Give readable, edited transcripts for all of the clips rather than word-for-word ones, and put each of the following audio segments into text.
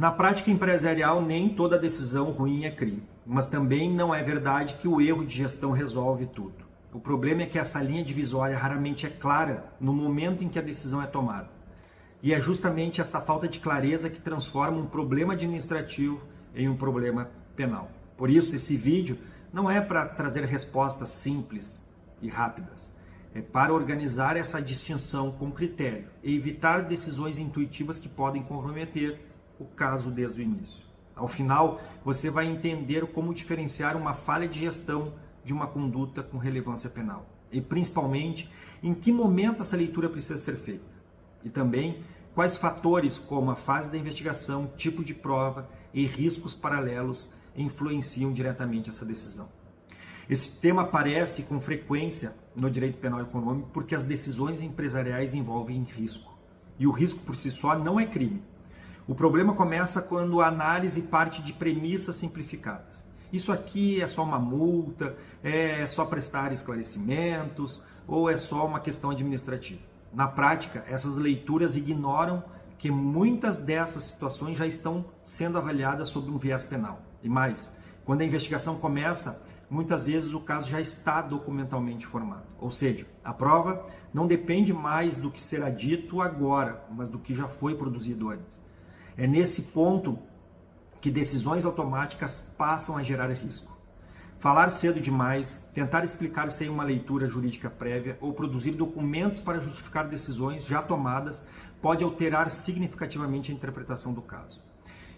Na prática empresarial, nem toda decisão ruim é crime, mas também não é verdade que o erro de gestão resolve tudo. O problema é que essa linha divisória raramente é clara no momento em que a decisão é tomada. E é justamente essa falta de clareza que transforma um problema administrativo em um problema penal. Por isso, esse vídeo não é para trazer respostas simples e rápidas. É para organizar essa distinção com critério e evitar decisões intuitivas que podem comprometer o caso desde o início. Ao final, você vai entender como diferenciar uma falha de gestão de uma conduta com relevância penal. E principalmente, em que momento essa leitura precisa ser feita. E também, quais fatores como a fase da investigação, tipo de prova e riscos paralelos influenciam diretamente essa decisão. Esse tema aparece com frequência no direito penal econômico porque as decisões empresariais envolvem risco. E o risco por si só não é crime. O problema começa quando a análise parte de premissas simplificadas. Isso aqui é só uma multa, é só prestar esclarecimentos ou é só uma questão administrativa. Na prática, essas leituras ignoram que muitas dessas situações já estão sendo avaliadas sob um viés penal. E mais, quando a investigação começa, muitas vezes o caso já está documentalmente formado. Ou seja, a prova não depende mais do que será dito agora, mas do que já foi produzido antes. É nesse ponto que decisões automáticas passam a gerar risco. Falar cedo demais, tentar explicar sem uma leitura jurídica prévia ou produzir documentos para justificar decisões já tomadas pode alterar significativamente a interpretação do caso.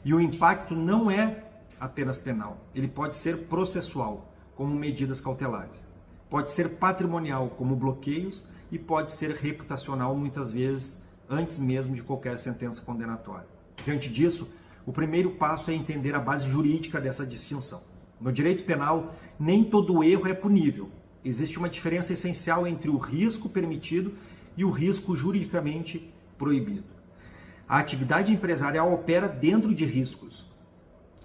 E o impacto não é apenas penal, ele pode ser processual, como medidas cautelares. Pode ser patrimonial, como bloqueios, e pode ser reputacional, muitas vezes, antes mesmo de qualquer sentença condenatória. Diante disso, o primeiro passo é entender a base jurídica dessa distinção. No direito penal, nem todo erro é punível. Existe uma diferença essencial entre o risco permitido e o risco juridicamente proibido. A atividade empresarial opera dentro de riscos.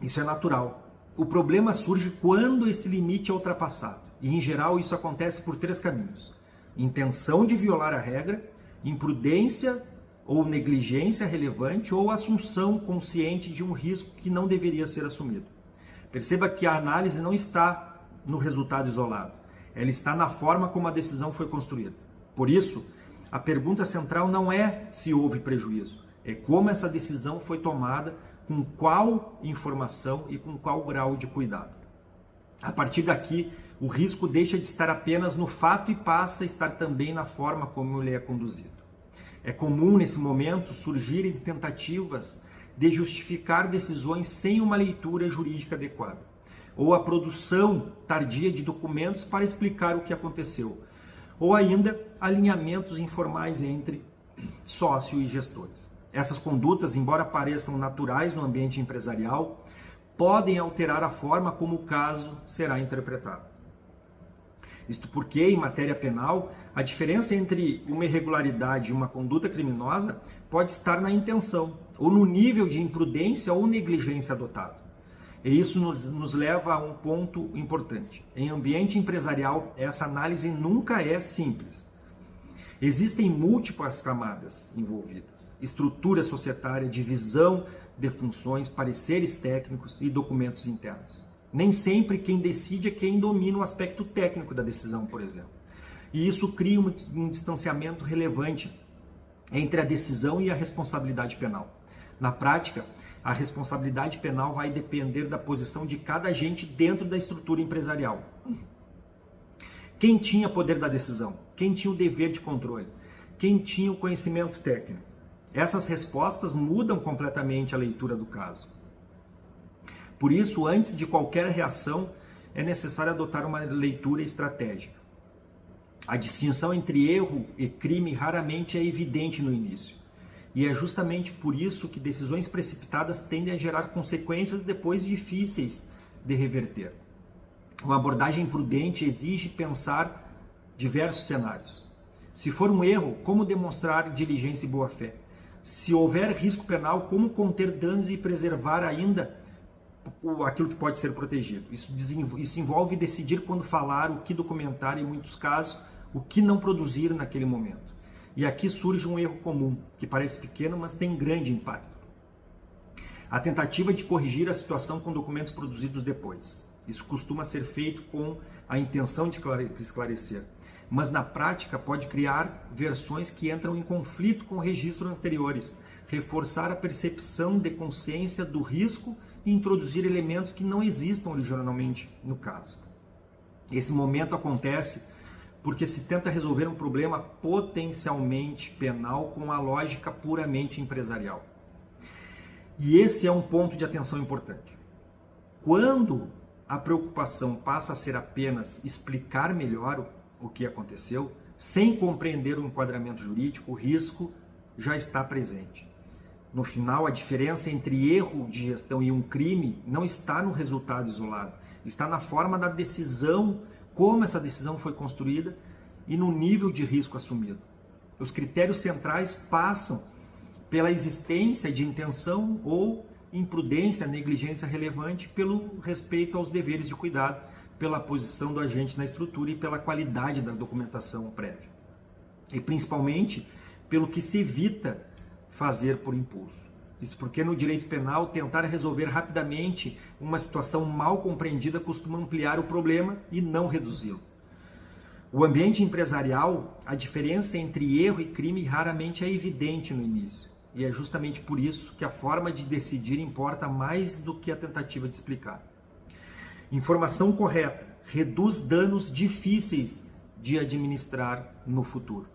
Isso é natural. O problema surge quando esse limite é ultrapassado. E, em geral, isso acontece por 3 caminhos. Intenção de violar a regra, imprudência ou negligência relevante ou assunção consciente de um risco que não deveria ser assumido. Perceba que a análise não está no resultado isolado. Ela está na forma como a decisão foi construída. Por isso, a pergunta central não é se houve prejuízo, é como essa decisão foi tomada, com qual informação e com qual grau de cuidado. A partir daqui, o risco deixa de estar apenas no fato e passa a estar também na forma como ele é conduzido. É comum, nesse momento, surgirem tentativas de justificar decisões sem uma leitura jurídica adequada, ou a produção tardia de documentos para explicar o que aconteceu, ou ainda alinhamentos informais entre sócio e gestores. Essas condutas, embora pareçam naturais no ambiente empresarial, podem alterar a forma como o caso será interpretado. Isto porque, em matéria penal, a diferença entre uma irregularidade e uma conduta criminosa pode estar na intenção, ou no nível de imprudência ou negligência adotado. E isso nos leva a um ponto importante. Em ambiente empresarial, essa análise nunca é simples. Existem múltiplas camadas envolvidas: estrutura societária, divisão de funções, pareceres técnicos e documentos internos. Nem sempre quem decide é quem domina o aspecto técnico da decisão, por exemplo. E isso cria um distanciamento relevante entre a decisão e a responsabilidade penal. Na prática, a responsabilidade penal vai depender da posição de cada agente dentro da estrutura empresarial. Quem tinha poder da decisão? Quem tinha o dever de controle? Quem tinha o conhecimento técnico? Essas respostas mudam completamente a leitura do caso. Por isso, antes de qualquer reação, é necessário adotar uma leitura estratégica. A distinção entre erro e crime raramente é evidente no início. E é justamente por isso que decisões precipitadas tendem a gerar consequências depois difíceis de reverter. Uma abordagem prudente exige pensar diversos cenários. Se for um erro, como demonstrar diligência e boa-fé? Se houver risco penal, como conter danos e preservar ainda aquilo que pode ser protegido? Isso envolve decidir quando falar, o que documentar e, em muitos casos, o que não produzir naquele momento. E aqui surge um erro comum, que parece pequeno, mas tem grande impacto. A tentativa de corrigir a situação com documentos produzidos depois. Isso costuma ser feito com a intenção de esclarecer, mas na prática pode criar versões que entram em conflito com registros anteriores, reforçar a percepção de consciência do risco e introduzir elementos que não existam originalmente no caso. Esse momento acontece porque se tenta resolver um problema potencialmente penal com a lógica puramente empresarial. E esse é um ponto de atenção importante. Quando a preocupação passa a ser apenas explicar melhor o que aconteceu, sem compreender o enquadramento jurídico, o risco já está presente. No final, a diferença entre erro de gestão e um crime não está no resultado isolado, está na forma da decisão, como essa decisão foi construída e no nível de risco assumido. Os critérios centrais passam pela existência de intenção ou imprudência, negligência relevante, pelo respeito aos deveres de cuidado, pela posição do agente na estrutura e pela qualidade da documentação prévia. E principalmente pelo que se evita fazer por impulso. Isso porque no direito penal, tentar resolver rapidamente uma situação mal compreendida costuma ampliar o problema e não reduzi-lo. O ambiente empresarial, a diferença entre erro e crime raramente é evidente no início. E é justamente por isso que a forma de decidir importa mais do que a tentativa de explicar. Informação correta reduz danos difíceis de administrar no futuro.